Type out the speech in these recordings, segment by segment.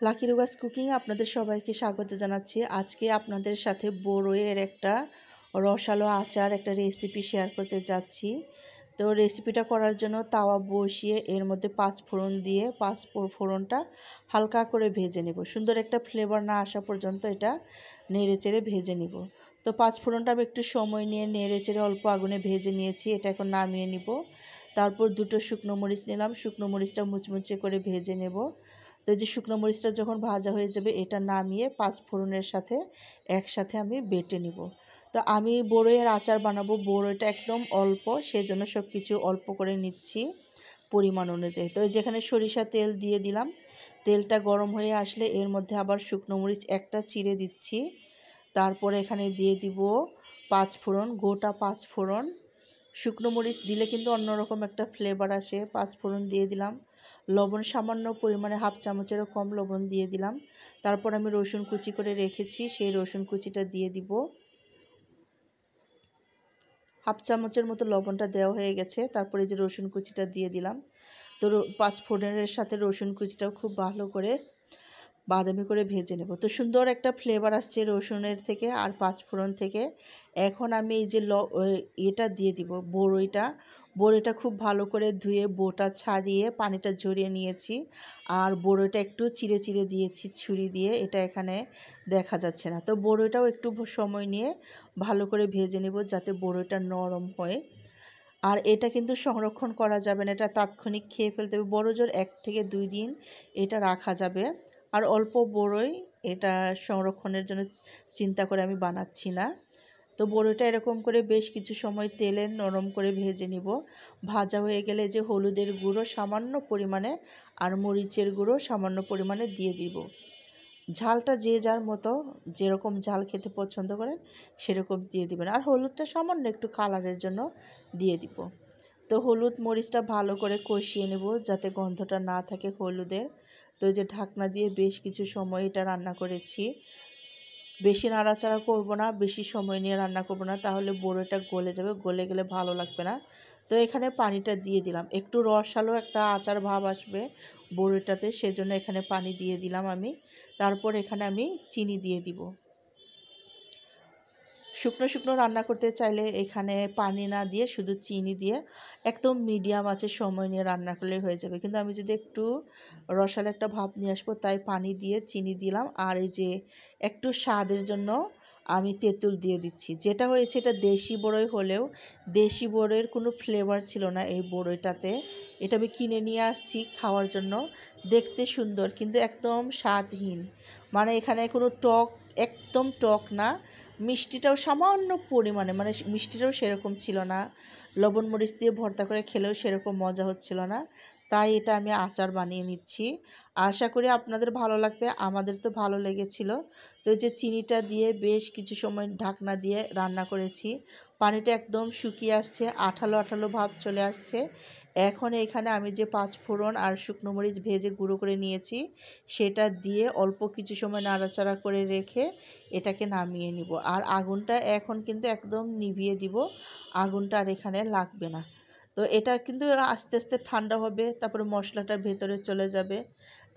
Lucky রুবাস cooking আপনাদের সবাইকে স্বাগত জানাচ্ছি। আজকে আপনাদের সাথে বড়ইয়ের একটা রসালো আচার একটা রেসিপি শেয়ার করতে যাচ্ছি। তো রেসিপিটা করার জন্য তাওয়া বসিয়ে এর মধ্যে পাঁচফোড়ন দিয়ে পাঁচফোড়নটা হালকা করে ভেজে নেব। সুন্দর একটা ফ্লেভার না আসা পর্যন্ত এটা নেড়ে চেড়ে ভেজে নিব। তো পাঁচফোড়নটা আমি একটু সময় নিয়ে নেড়ে চেড়ে অল্প আগুনে ভেজে নিয়েছি। এটা এখন নামিয়ে নিব। তারপর দুটো শুকনো মরিচ নিলাম, শুকনো মরিচটা মুচমুচে করে ভেজে নেব। তো এই যে শুকনো মরিচটা যখন ভাজা হয়ে যাবে এটা নামিয়ে পাঁচফোড়নের সাথে একসাথে আমি বেটে নিব। তো আমি বড়ইয়ের আচার বানাবো, বড়ইটা একদম অল্প, সেই জন্য সব কিছু অল্প করে নিচ্ছি পরিমাণ অনুযায়ী। তো যেখানে সরিষা তেল দিয়ে দিলাম, তেলটা গরম হয়ে আসলে এর মধ্যে আবার শুকনো মরিচ একটা চিড়ে দিচ্ছি। তারপরে এখানে দিয়ে দিব পাঁচফোড়ন, গোটা পাঁচফোড়ন। শুকনো মরিচ দিলে কিন্তু অন্যরকম একটা ফ্লেভার আসে। পাঁচফোড়ন দিয়ে দিলাম, লবণ সামান্য পরিমাণে হাফ চামচেরও কম লবণ দিয়ে দিলাম। তারপর আমি রসুন কুচি করে রেখেছি, সেই রসুন কুচিটা দিয়ে দিব। হাফ চামচের মতো লবণটা দেওয়া হয়ে গেছে। তারপরে যে রসুন কুচিটা দিয়ে দিলাম। তো পাঁচফোড়নের সাথে রসুন কুচিটাও খুব ভালো করে বাদামি করে ভেজে নেব। তো সুন্দর একটা ফ্লেভার আসছে রসুনের থেকে আর পাঁচফোড়ন থেকে। এখন আমি এই যে এটা দিয়ে দিব, বড়ইটা খুব ভালো করে ধুয়ে বোটা ছাড়িয়ে পানিটা ঝরিয়ে নিয়েছি। আর বড়ইটা একটু চিড়ে চিড়ে দিয়েছি ছুরি দিয়ে, এটা এখানে দেখা যাচ্ছে না। তো বড়ইটাও একটু সময় নিয়ে ভালো করে ভেজে নেব যাতে বড়ইটা নরম হয়। আর এটা কিন্তু সংরক্ষণ করা যাবে না, এটা তাৎক্ষণিক খেয়ে ফেলতে হবে। বড়জোর 1 থেকে 2 দিন এটা রাখা যাবে। আর অল্প বড়ই, এটা সংরক্ষণের জন্য চিন্তা করে আমি বানাচ্ছি না। তো বড়িটা এরকম করে বেশ কিছু সময় তেলে নরম করে ভেজে নিব। ভাজা হয়ে গেলে যে হলুদের গুঁড়ো সামান্য পরিমাণে আর মরিচের গুঁড়ো সামান্য পরিমাণে দিয়ে দিব। ঝালটা যে যার মতো যেরকম ঝাল খেতে পছন্দ করেন সেরকম দিয়ে দিবেন। আর হলুদটা সামান্য একটু কালারের জন্য দিয়ে দিব। তো হলুদ মরিচটা ভালো করে কষিয়ে নেব যাতে গন্ধটা না থাকে হলুদের। তো এই যে ঢাকনা দিয়ে বেশ কিছু সময় এটা রান্না করেছি। বেশি নাড়াচাড়া করব না, বেশি সময় নিয়ে রান্না করব না, তাহলে বড়িটা গলে যাবে, গলে গেলে ভালো লাগবে না। তো এখানে পানিটা দিয়ে দিলাম, একটু রসালো একটা আচার ভাব আসবে বড়িটাতে, সেজন্য এখানে পানি দিয়ে দিলাম আমি। তারপর এখানে আমি চিনি দিয়ে দিব। শুকনো শুকনো রান্না করতে চাইলে এখানে পানি না দিয়ে শুধু চিনি দিয়ে একদম মিডিয়াম আঁচে সময় নিয়ে রান্না করলে হয়ে যাবে। কিন্তু আমি যদি একটু রসালো একটা ভাব নিয়ে আসবো তাই পানি দিয়ে চিনি দিলাম। আর এই যে একটু স্বাদের জন্য আমি তেঁতুল দিয়ে দিচ্ছি। যেটা হয়েছে, এটা দেশি বড়ই হলেও দেশি বড়ইয়ের কোনো ফ্লেভার ছিল না এই বড়ইটাতে। এটা আমি কিনে নিয়ে আসছি খাওয়ার জন্য, দেখতে সুন্দর কিন্তু একদম স্বাদহীন। মানে এখানে কোনো টক, একদম টক না, মিষ্টিটাও সামান্য পরিমাণে, মানে মিষ্টিটাও সেরকম ছিল না। লবণ মরিচ দিয়ে ভর্তা করে খেলেও সেরকম মজা হচ্ছিল না। তাই এটা আমি আচার বানিয়ে নিচ্ছি। আশা করি আপনাদের ভালো লাগবে, আমাদের তো ভালো লেগেছিল। তো এই যে চিনিটা দিয়ে বেশ কিছু সময় ঢাকনা দিয়ে রান্না করেছি। পানিটা একদম শুকিয়ে আসছে, আঠালো আঠালো ভাব চলে আসছে। এখন এখানে আমি যে পাঁচফোড়ন আর শুকনো মরিচ ভেজে গুঁড়ো করে নিয়েছি সেটা দিয়ে অল্প কিছু সময় নাড়াচাড়া করে রেখে এটাকে নামিয়ে নিব। আর আগুনটা এখন কিন্তু একদম নিভিয়ে দিব, আগুনটা আর এখানে লাগবে না। তো এটা কিন্তু আস্তে আস্তে ঠান্ডা হবে, তারপরে মশলাটা ভেতরে চলে যাবে।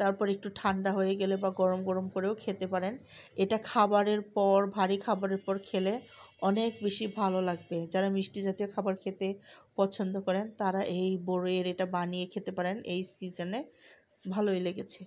তারপর একটু ঠান্ডা হয়ে গেলে বা গরম গরম করেও খেতে পারেন। এটা খাবারের পর, ভারী খাবারের পর খেলে অনেক বেশি ভালো লাগবে। যারা মিষ্টি জাতীয় খাবার খেতে পছন্দ করেন তারা এই বড়ইয়ের এটা বানিয়ে খেতে পারেন, এই সিজনে ভালোই লেগেছে।